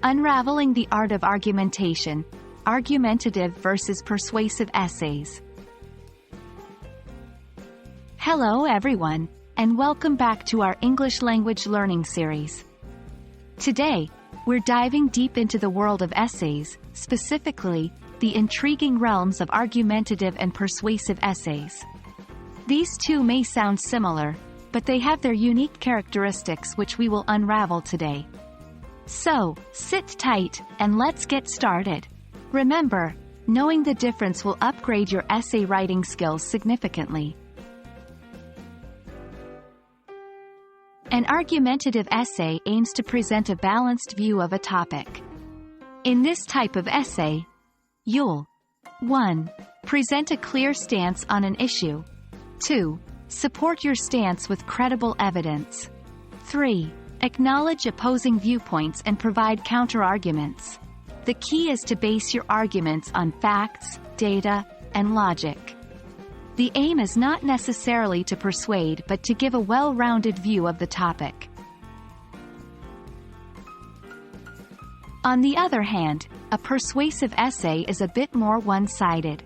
Unraveling the Art of Argumentation, Argumentative versus Persuasive Essays. Hello everyone, and welcome back to our English language learning series. Today, we're diving deep into the world of essays, specifically, the intriguing realms of argumentative and persuasive essays. These two may sound similar, but they have their unique characteristics which we will unravel today. So, sit tight, and let's get started. Remember, knowing the difference will upgrade your essay writing skills significantly. An argumentative essay aims to present a balanced view of a topic. In this type of essay, you'll 1. Present a clear stance on an issue. 2. Support your stance with credible evidence. 3. Acknowledge opposing viewpoints and provide counter-arguments. The key is to base your arguments on facts, data, and logic. The aim is not necessarily to persuade but to give a well-rounded view of the topic. On the other hand, a persuasive essay is a bit more one-sided.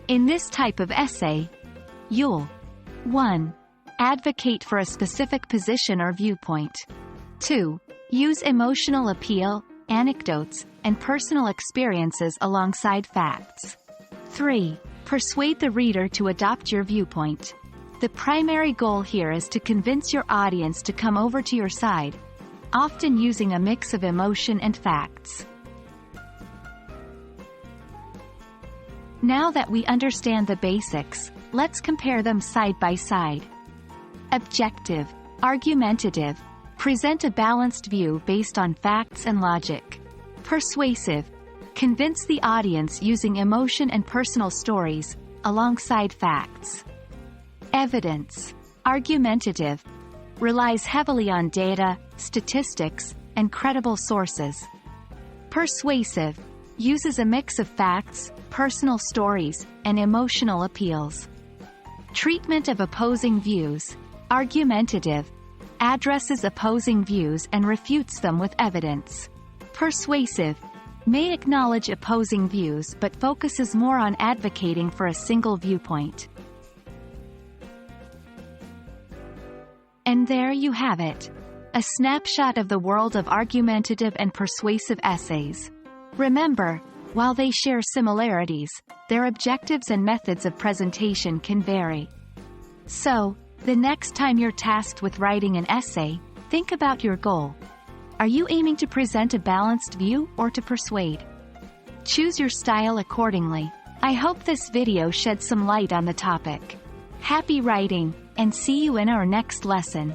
In this type of essay, you'll 1. Advocate for a specific position or viewpoint. 2. Use emotional appeal, anecdotes, and personal experiences alongside facts. 3. Persuade the reader to adopt your viewpoint. The primary goal here is to convince your audience to come over to your side, often using a mix of emotion and facts. Now that we understand the basics, let's compare them side by side. Objective, argumentative, present a balanced view based on facts and logic. Persuasive, convince the audience using emotion and personal stories, alongside facts. Evidence, argumentative, relies heavily on data, statistics, and credible sources. Persuasive, uses a mix of facts, personal stories, and emotional appeals. Treatment of opposing views, argumentative, addresses opposing views and refutes them with evidence. Persuasive, may acknowledge opposing views but focuses more on advocating for a single viewpoint. And there you have it. A snapshot of the world of argumentative and persuasive essays. Remember, while they share similarities, their objectives and methods of presentation can vary. So, the next time you're tasked with writing an essay, think about your goal. Are you aiming to present a balanced view or to persuade? Choose your style accordingly. I hope this video sheds some light on the topic. Happy writing, and see you in our next lesson.